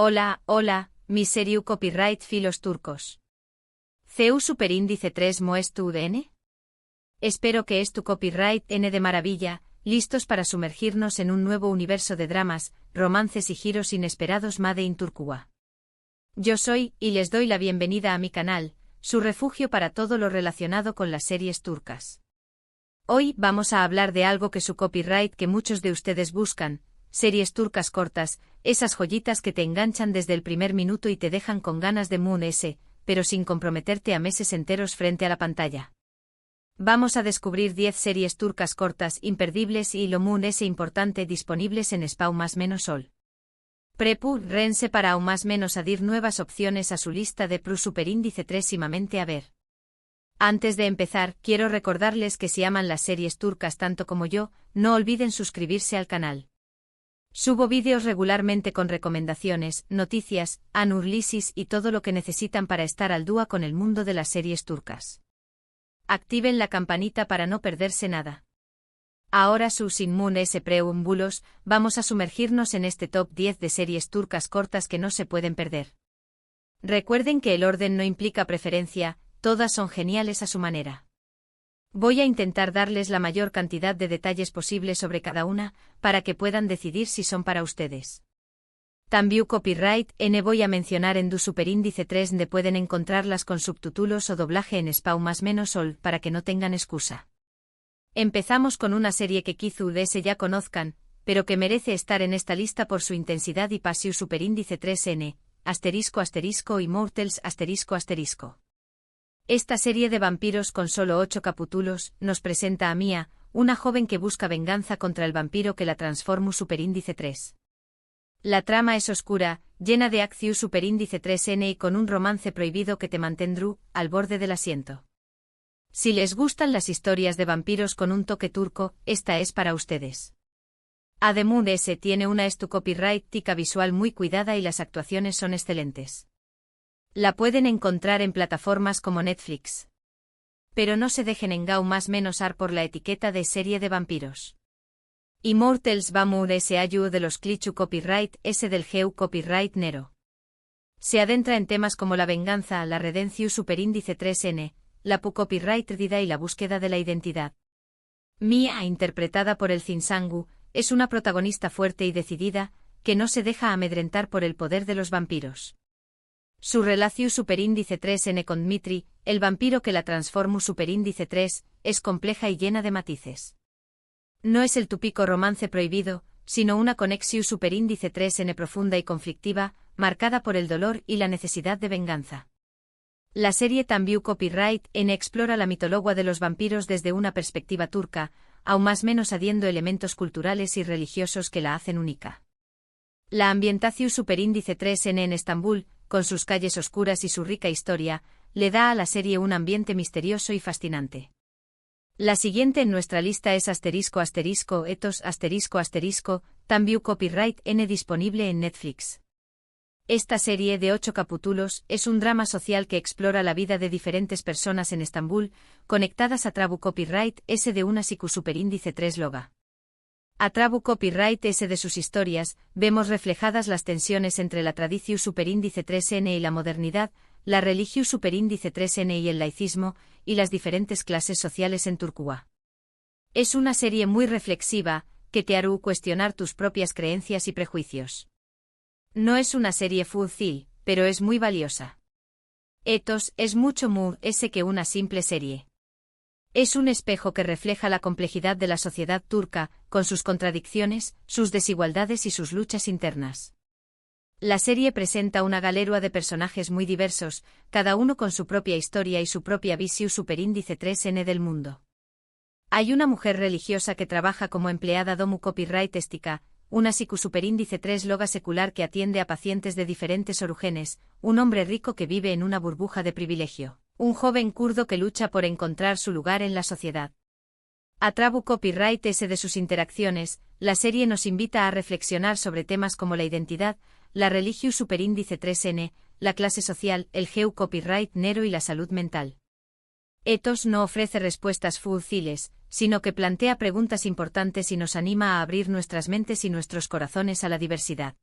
Hola, mi seriu copyright filos turcos. CEU superíndice 3 moest tu DN? Espero que es tu copyright N de maravilla, listos para sumergirnos en un nuevo universo de dramas, romances y giros inesperados made in Turquía. Yo soy, y les doy la bienvenida a mi canal, su refugio para todo lo relacionado con las series turcas. Hoy vamos a hablar de algo que su copyright que muchos de ustedes buscan, series turcas cortas, esas joyitas que te enganchan desde el primer minuto y te dejan con ganas de Moon S, pero sin comprometerte a meses enteros frente a la pantalla. Vamos a descubrir 10 series turcas cortas imperdibles y lo Moon S importante disponibles en Spau más menos Sol. Prepu Rense para aún más menos adir nuevas opciones a su lista de Pro superíndice 3 a ver. Antes de empezar, quiero recordarles que si aman las series turcas tanto como yo, no olviden suscribirse al canal. Subo vídeos regularmente con recomendaciones, noticias, análisis y todo lo que necesitan para estar al día con el mundo de las series turcas. Activen la campanita para no perderse nada. Ahora sin Moon S preámbulos, vamos a sumergirnos en este top 10 de series turcas cortas que no se pueden perder. Recuerden que el orden no implica preferencia, todas son geniales a su manera. Voy a intentar darles la mayor cantidad de detalles posible sobre cada una, para que puedan decidir si son para ustedes. También copyright N voy a mencionar en du superíndice 3 donde pueden encontrarlas con subtítulos o doblaje en Spau más menos Sol para que no tengan excusa. Empezamos con una serie que quizás ya conozcan, pero que merece estar en esta lista por su intensidad y pasión superíndice 3N, *** Immortals ***. Esta serie de vampiros con solo 8 capítulos nos presenta a Mia, una joven que busca venganza contra el vampiro que la transformó superíndice 3. La trama es oscura, llena de acción superíndice 3N y con un romance prohibido que te mantendrá al borde del asiento. Si les gustan las historias de vampiros con un toque turco, esta es para ustedes. Además S tiene una copyright tica visual muy cuidada y las actuaciones son excelentes. La pueden encontrar en plataformas como Netflix. Pero no se dejen engañar más menos por la etiqueta de serie de vampiros. Immortals Moon S ayu de los Clichu copyright S del Geu copyright Nero. Se adentra en temas como la venganza, la redención superíndice 3N, la pu copyright Dida y la búsqueda de la identidad. Mia, interpretada por el Zinsangu, es una protagonista fuerte y decidida, que no se deja amedrentar por el poder de los vampiros. Su relación superíndice 3N con Dmitri, el vampiro que la transformó superíndice 3, es compleja y llena de matices. No es el típico romance prohibido, sino una conexión superíndice 3N profunda y conflictiva, marcada por el dolor y la necesidad de venganza. La serie también copyright N explora la mitología de los vampiros desde una perspectiva turca, aún más menos adiendo elementos culturales y religiosos que la hacen única. La ambientación superíndice 3N en Estambul, con sus calles oscuras y su rica historia, le da a la serie un ambiente misterioso y fascinante. La siguiente en nuestra lista es ***Etos ***, también copyright N disponible en Netflix. Esta serie de 8 capítulos es un drama social que explora la vida de diferentes personas en Estambul, conectadas a Trabu copyright S de una sicu superíndice 3 loga. A Trabu copyright S de sus historias, vemos reflejadas las tensiones entre la tradición superíndice 3N y la modernidad, la religión superíndice 3N y el laicismo, y las diferentes clases sociales en Turquía. Es una serie muy reflexiva, que te hará cuestionar tus propias creencias y prejuicios. No es una serie fácil, pero es muy valiosa. Etos es mucho más que una simple serie. Es un espejo que refleja la complejidad de la sociedad turca, con sus contradicciones, sus desigualdades y sus luchas internas. La serie presenta una galería de personajes muy diversos, cada uno con su propia historia y su propia visión superíndice 3N del mundo. Hay una mujer religiosa que trabaja como empleada domu copyright estica, una sicu superíndice 3 loga secular que atiende a pacientes de diferentes orígenes, un hombre rico que vive en una burbuja de privilegio. Un joven kurdo que lucha por encontrar su lugar en la sociedad. A Trabu copyright S de sus interacciones, la serie nos invita a reflexionar sobre temas como la identidad, la religión superíndice 3N, la clase social, el Geu copyright Nero y la salud mental. Etos no ofrece respuestas fáciles, sino que plantea preguntas importantes y nos anima a abrir nuestras mentes y nuestros corazones a la diversidad.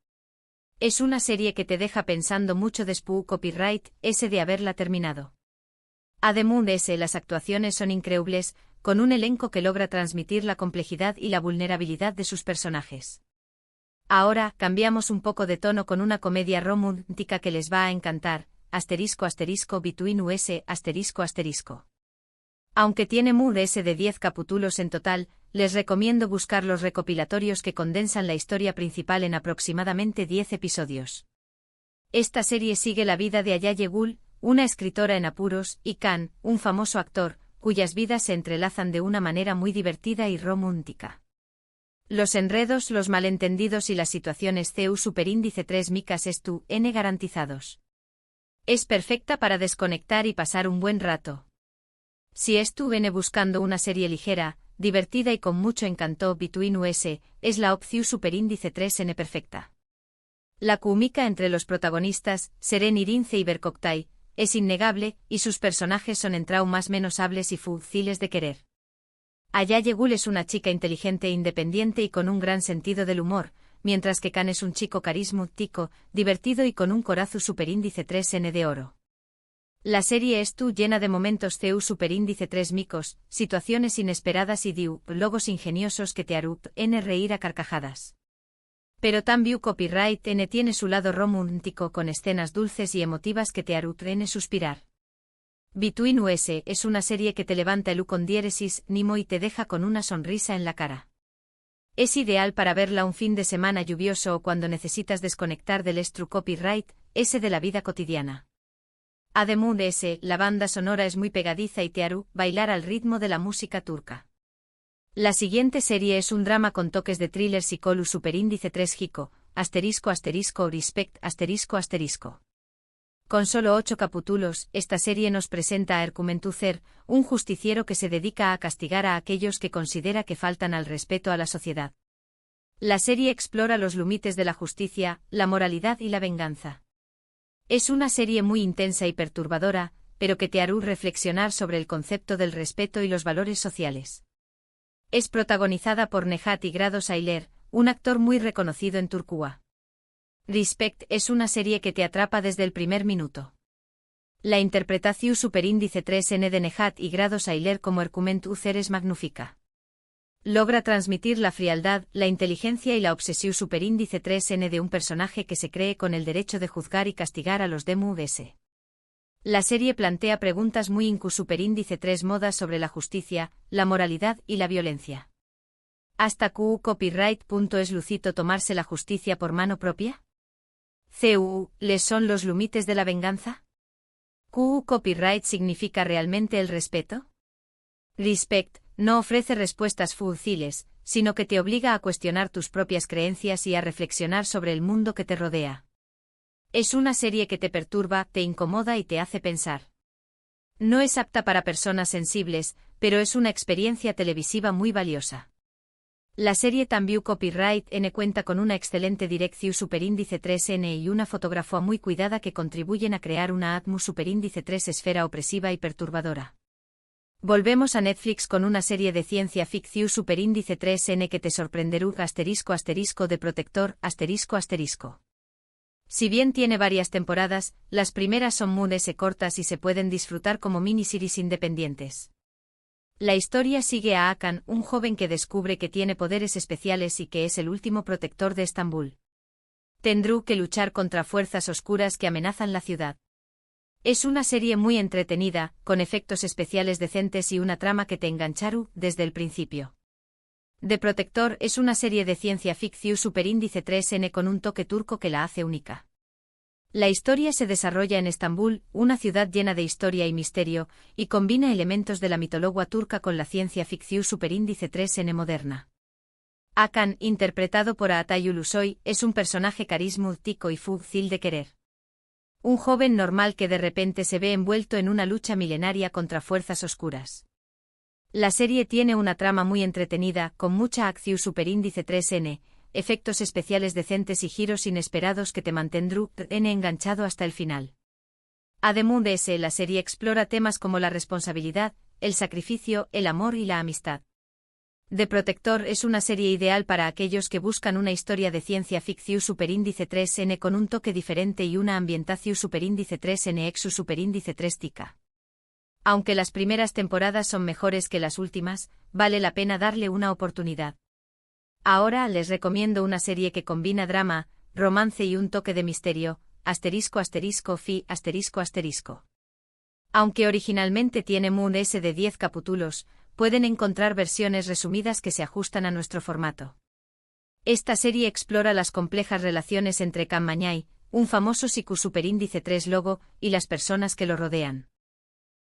Es una serie que te deja pensando mucho después copyright ese de haberla terminado. Además de ese, las actuaciones son increíbles, con un elenco que logra transmitir la complejidad y la vulnerabilidad de sus personajes. Ahora, cambiamos un poco de tono con una comedia romántica que les va a encantar, **Between Us**. Aunque tiene de 10 capítulos en total, les recomiendo buscar los recopilatorios que condensan la historia principal en aproximadamente 10 episodios. Esta serie sigue la vida de Ayaye Gul, una escritora en apuros, y Khan, un famoso actor, cuyas vidas se entrelazan de una manera muy divertida y romántica. Los enredos, los malentendidos y las situaciones CU superíndice 3 micas N garantizados. Es perfecta para desconectar y pasar un buen rato. Si N buscando una serie ligera, divertida y con mucho encanto, Between Us es la opción superíndice 3N perfecta. La química entre los protagonistas, Seren Irince y Berkoktay, es innegable, y sus personajes son más menos hables y fáciles de querer. Ayaye Gul es una chica inteligente e independiente y con un gran sentido del humor, mientras que Khan es un chico carismático, divertido y con un corazón superíndice 3N de oro. La serie es llena de momentos CU superíndice 3 micos, situaciones inesperadas y diálogos ingeniosos que te harán reír a carcajadas. Pero también copyright N tiene su lado romántico con escenas dulces y emotivas que te harán suspirar. Between Us es una serie que te levanta el con diéresis Nimo y te deja con una sonrisa en la cara. Es ideal para verla un fin de semana lluvioso o cuando necesitas desconectar del copyright ese de la vida cotidiana. Además de ese, la banda sonora es muy pegadiza y te hará bailar al ritmo de la música turca. La siguiente serie es un drama con toques de thriller psicólogo superíndice 3 Hiko, **respect**. Con solo 8 capítulos, esta serie nos presenta a Erkumentuzer, un justiciero que se dedica a castigar a aquellos que considera que faltan al respeto a la sociedad. La serie explora los límites de la justicia, la moralidad y la venganza. Es una serie muy intensa y perturbadora, pero que te hará reflexionar sobre el concepto del respeto y los valores sociales. Es protagonizada por Nehat Igrados Ayler, un actor muy reconocido en Turquía. Respect es una serie que te atrapa desde el primer minuto. La interpretación superíndice 3N de Nehat Igrados Ayler como Erkumentuzer es magnífica. Logra transmitir la frialdad, la inteligencia y la obsesión superíndice 3N de un personaje que se cree con el derecho de juzgar y castigar a los demás. La serie plantea preguntas muy superíndice 3 modas sobre la justicia, la moralidad y la violencia. ¿Hasta copyright es lucito tomarse la justicia por mano propia? ¿Les son los límites de la venganza? ¿Copyright significa realmente el respeto? Respect no ofrece respuestas fáciles, sino que te obliga a cuestionar tus propias creencias y a reflexionar sobre el mundo que te rodea. Es una serie que te perturba, te incomoda y te hace pensar. No es apta para personas sensibles, pero es una experiencia televisiva muy valiosa. La serie también copyright N cuenta con una excelente dirección superíndice 3N y una fotografía muy cuidada que contribuyen a crear una atmósfera superíndice 3 esfera opresiva y perturbadora. Volvemos a Netflix con una serie de ciencia ficción superíndice 3N que te sorprenderá **de Protector**. Si bien tiene varias temporadas, las primeras son muy cortas y se pueden disfrutar como miniseries independientes. La historia sigue a Hakan, un joven que descubre que tiene poderes especiales y que es el último protector de Estambul. Tendrá que luchar contra fuerzas oscuras que amenazan la ciudad. Es una serie muy entretenida, con efectos especiales decentes y una trama que te enganchará desde el principio. The Protector es una serie de ciencia ficción superíndice 3N con un toque turco que la hace única. La historia se desarrolla en Estambul, una ciudad llena de historia y misterio, y combina elementos de la mitología turca con la ciencia ficción superíndice 3N moderna. Hakan, interpretado por Atay Ulusoy, es un personaje carismático y fácil de querer. Un joven normal que de repente se ve envuelto en una lucha milenaria contra fuerzas oscuras. La serie tiene una trama muy entretenida, con mucha acción superíndice 3N, efectos especiales decentes y giros inesperados que te mantendrán enganchado hasta el final. Además de ese, la serie explora temas como la responsabilidad, el sacrificio, el amor y la amistad. The Protector es una serie ideal para aquellos que buscan una historia de ciencia ficción superíndice 3N con un toque diferente y una ambientación superíndice 3N exu superíndice 3 tica. Aunque las primeras temporadas son mejores que las últimas, vale la pena darle una oportunidad. Ahora les recomiendo una serie que combina drama, romance y un toque de misterio, ***fi****. Aunque originalmente tiene un S de 10 capítulos, pueden encontrar versiones resumidas que se ajustan a nuestro formato. Esta serie explora las complejas relaciones entre Cam Mañay, un famoso siku superíndice 3 logo, y las personas que lo rodean.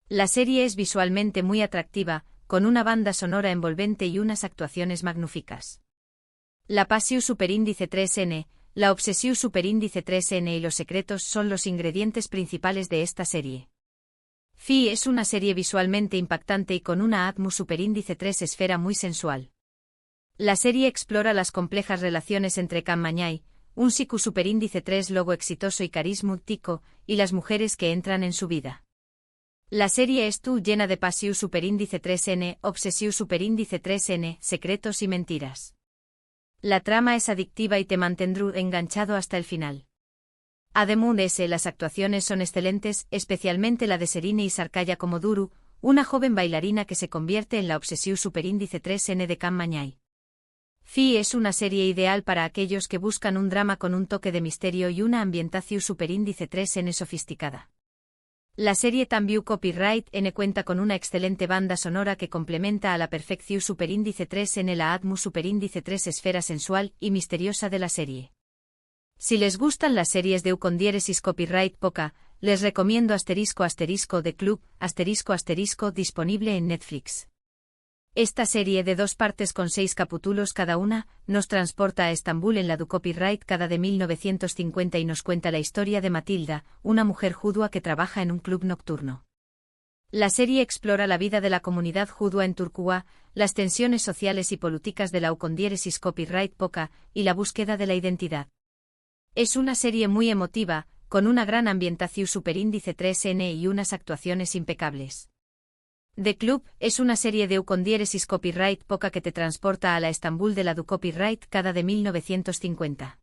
La serie es visualmente muy atractiva, con una banda sonora envolvente y unas actuaciones magníficas. La pasión superíndice 3N, la obsesión superíndice 3N y los secretos son los ingredientes principales de esta serie. Fi es una serie visualmente impactante y con una atmósfera superíndice 3 esfera muy sensual. La serie explora las complejas relaciones entre Cam Mañay, un siku superíndice 3 logo exitoso y carismático, y las mujeres que entran en su vida. La serie es llena de pasión superíndice 3N, obsesión superíndice 3N, secretos y mentiras. La trama es adictiva y te mantendrá enganchado hasta el final. Además las actuaciones son excelentes, especialmente la de Serine Isarkaya como Duru, una joven bailarina que se convierte en la obsesión superíndice 3N de Cam Mañay. Fi es una serie ideal para aquellos que buscan un drama con un toque de misterio y una ambientación superíndice 3N sofisticada. La serie también Copyright N cuenta con una excelente banda sonora que complementa a la perfección superíndice 3N la atmósfera superíndice 3 esfera sensual y misteriosa de la serie. Si les gustan las series de con copyright poca, les recomiendo ***The Club, ***, disponible en Netflix. Esta serie de 2 partes con 6 capítulos cada una, nos transporta a Estambul en la du copyright cada de 1950 y nos cuenta la historia de Matilda, una mujer judua que trabaja en un club nocturno. La serie explora la vida de la comunidad judua en Turquía, las tensiones sociales y políticas de la copyright poca, y la búsqueda de la identidad. Es una serie muy emotiva, con una gran ambientación superíndice 3N y unas actuaciones impecables. The Club es una serie de copyright poca que te transporta a la Estambul de la du copyright cada de 1950.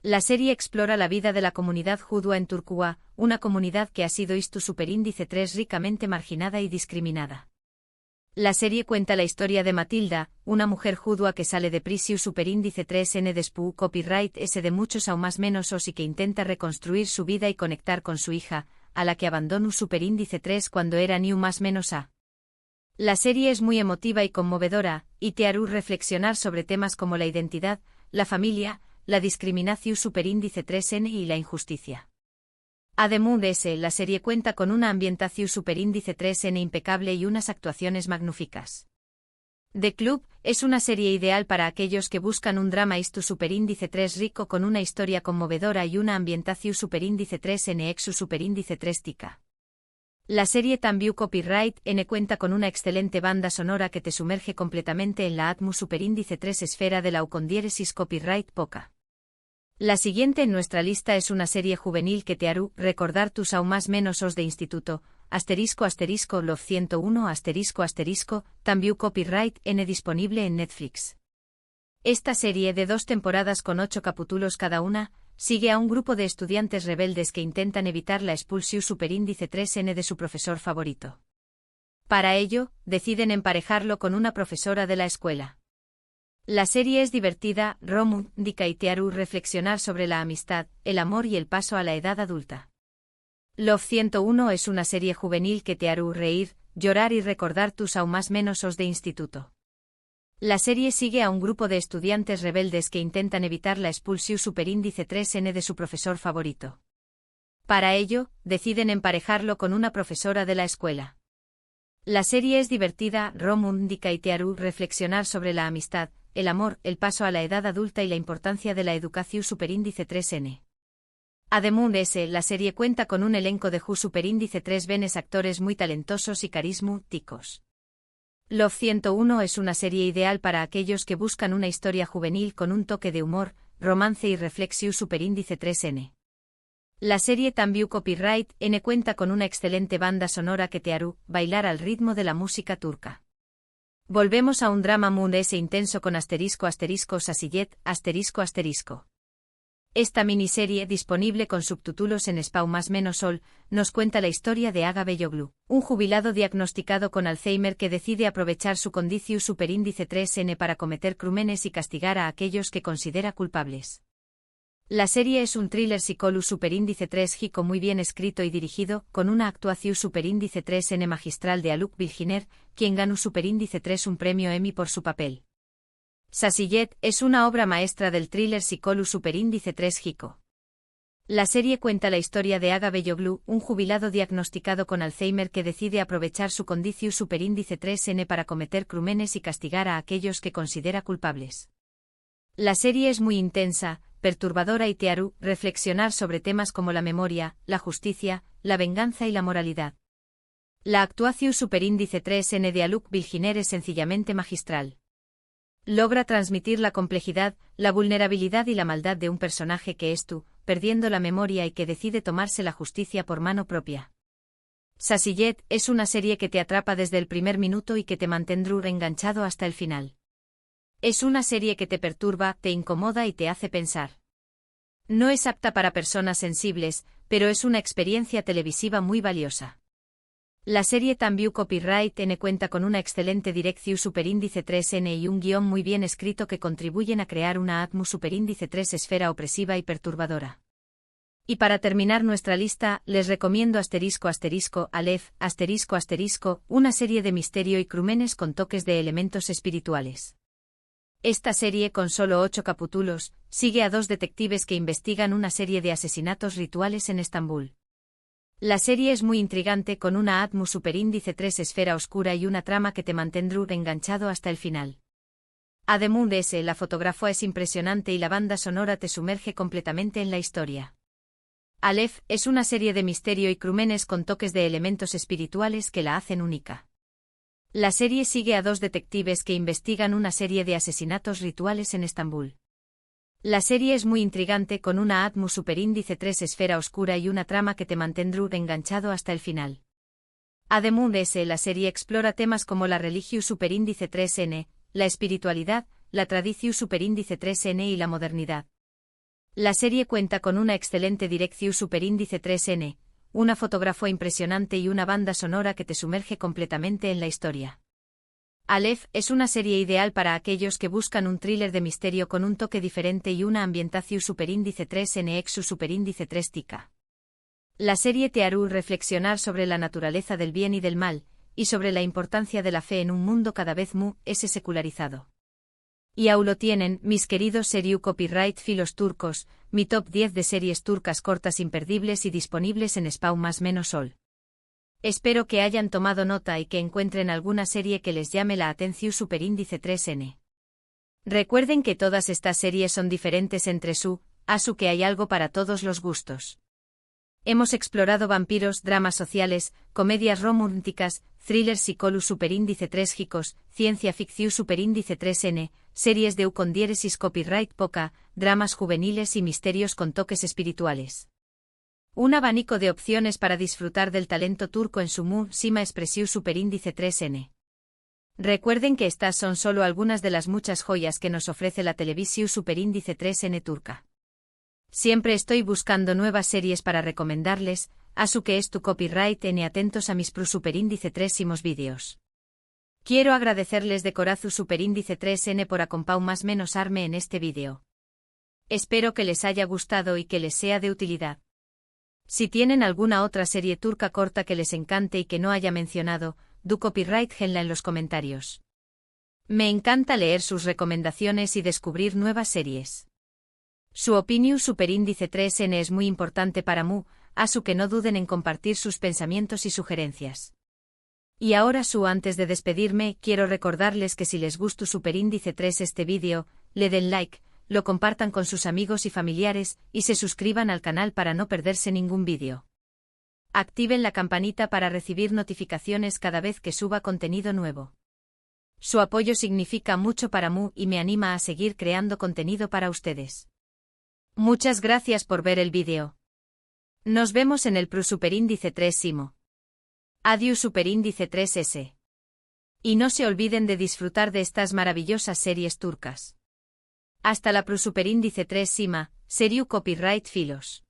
La serie explora la vida de la comunidad judua en Turquía, una comunidad que ha sido superíndice 3 ricamente marginada y discriminada. La serie cuenta la historia de Matilda, una mujer judua que sale de prisión superíndice 3N después copyright S de muchos aún más menos y que intenta reconstruir su vida y conectar con su hija, a la que abandonó superíndice 3 cuando era new más menos a. La serie es muy emotiva y conmovedora, y te hará reflexionar sobre temas como la identidad, la familia, la discriminación superíndice 3N y la injusticia. Además la serie cuenta con una ambientación superíndice 3N impecable y unas actuaciones magníficas. The Club es una serie ideal para aquellos que buscan un drama superíndice 3 rico con una historia conmovedora y una ambientación superíndice 3N exu superíndice 3 tica. La serie también Copyright N cuenta con una excelente banda sonora que te sumerge completamente en la atmósfera superíndice 3 esfera de la copyright poca. La siguiente en nuestra lista es una serie juvenil que te hará recordar tus aún más menos os de instituto, Love 101 también copyright N disponible en Netflix. Esta serie de 2 temporadas con 8 capítulos cada una, sigue a un grupo de estudiantes rebeldes que intentan evitar la expulsión superíndice 3N de su profesor favorito. Para ello, deciden emparejarlo con una profesora de la escuela. La serie es divertida, romántica y te hará reflexionar sobre la amistad, el amor y el paso a la edad adulta. Love 101 es una serie juvenil que te hará reír, llorar y recordar tus aún más menos os de instituto. La serie sigue a un grupo de estudiantes rebeldes que intentan evitar la expulsión superíndice 3N de su profesor favorito. Para ello, deciden emparejarlo con una profesora de la escuela. La serie es divertida, romántica y te hará reflexionar sobre la amistad, el amor, el paso a la edad adulta y la importancia de la educación superíndice 3N. Además la serie cuenta con un elenco de superíndice 3 venes actores muy talentosos y carismáticos. Love 101 es una serie ideal para aquellos que buscan una historia juvenil con un toque de humor, romance y reflexión superíndice 3N. La serie también Copyright N cuenta con una excelente banda sonora que te hará bailar al ritmo de la música turca. Volvemos a un drama Moon S intenso con **Sasillet**. Esta miniserie, disponible con subtítulos en Spau+Sol, nos cuenta la historia de Aga Belloglu, un jubilado diagnosticado con Alzheimer que decide aprovechar su condicio superíndice 3N para cometer crímenes y castigar a aquellos que considera culpables. La serie es un thriller psicológico superíndice 3 muy bien escrito y dirigido, con una actuación superíndice 3N magistral de Aluk Bilginer, quien ganó superíndice 3 un premio Emmy por su papel. Sasillet es una obra maestra del thriller psicológico superíndice 3 Hico. La serie cuenta la historia de Aga Belloglu, un jubilado diagnosticado con Alzheimer que decide aprovechar su condicio superíndice 3N para cometer crímenes y castigar a aquellos que considera culpables. La serie es muy intensa, perturbadora y te hará reflexionar sobre temas como la memoria, la justicia, la venganza y la moralidad. La actuación superíndice 3N de Aluk Bilginer es sencillamente magistral. Logra transmitir la complejidad, la vulnerabilidad y la maldad de un personaje que es tú, perdiendo la memoria y que decide tomarse la justicia por mano propia. Sasillet es una serie que te atrapa desde el primer minuto y que te mantendrá enganchado hasta el final. Es una serie que te perturba, te incomoda y te hace pensar. No es apta para personas sensibles, pero es una experiencia televisiva muy valiosa. La serie también Copyright N cuenta con una excelente dirección superíndice 3N y un guión muy bien escrito que contribuyen a crear una atmósfera superíndice 3 esfera opresiva y perturbadora. Y para terminar nuestra lista, les recomiendo Aleph, una serie de misterio y crímenes con toques de elementos espirituales. Esta serie, con solo 8 capítulos, sigue a 2 detectives que investigan una serie de asesinatos rituales en Estambul. La serie es muy intrigante con una atmósfera superíndice 3 esfera oscura y una trama que te mantendrá enganchado hasta el final. Además de eso, la fotografía es impresionante y la banda sonora te sumerge completamente en la historia. Aleph es una serie de misterio y crímenes con toques de elementos espirituales que la hacen única. La serie sigue a 2 detectives que investigan una serie de asesinatos rituales en Estambul. La serie es muy intrigante con una atmósfera superíndice 3 esfera oscura y una trama que te mantendrá enganchado hasta el final. Además de eso, la serie explora temas como la religión superíndice 3N, la espiritualidad, la tradición superíndice 3N y la modernidad. La serie cuenta con una excelente dirección superíndice 3N, una fotografía impresionante y una banda sonora que te sumerge completamente en la historia. Aleph es una serie ideal para aquellos que buscan un thriller de misterio con un toque diferente y una ambientación superíndice 3N exu superíndice 3 tica. La serie te hará reflexionar sobre la naturaleza del bien y del mal, y sobre la importancia de la fe en un mundo cada vez más secularizado. Y aún lo tienen, mis queridos Seriu Copyright Filos Turcos, mi top 10 de series turcas cortas imperdibles y disponibles en Spau+Sol. Espero que hayan tomado nota y que encuentren alguna serie que les llame la atención superíndice 3N. Recuerden que todas estas series son diferentes entre sí, así que hay algo para todos los gustos. Hemos explorado vampiros, dramas sociales, comedias románticas, thrillers psicológicos superíndice 3 hicos, ciencia ficción superíndice 3N, series de con diéresis copyright poca, dramas juveniles y misterios con toques espirituales. Un abanico de opciones para disfrutar del talento turco en su máxima expresión superíndice 3N. Recuerden que estas son solo algunas de las muchas joyas que nos ofrece la televisión superíndice 3N turca. Siempre estoy buscando nuevas series para recomendarles, así que es tu copyright N atentos a mis superíndice 3 vídeos. Quiero agradecerles de corazón superíndice 3N por acompañarme en este vídeo. Espero que les haya gustado y que les sea de utilidad. Si tienen alguna otra serie turca corta que les encante y que no haya mencionado, do copyright genla en los comentarios. Me encanta leer sus recomendaciones y descubrir nuevas series. Su opinión superíndice 3N es muy importante para mí, así que no duden en compartir sus pensamientos y sugerencias. Y ahora antes de despedirme, quiero recordarles que si les gustó superíndice 3 este vídeo, le den like, lo compartan con sus amigos y familiares, y se suscriban al canal para no perderse ningún vídeo. Activen la campanita para recibir notificaciones cada vez que suba contenido nuevo. Su apoyo significa mucho para mí y me anima a seguir creando contenido para ustedes. Muchas gracias por ver el vídeo. Nos vemos en el superíndice 3 Simo. Adiós superíndice 3S. Y no se olviden de disfrutar de estas maravillosas series turcas. Hasta la Pro Superíndice 3 Sima, Seriu Copyright Filos.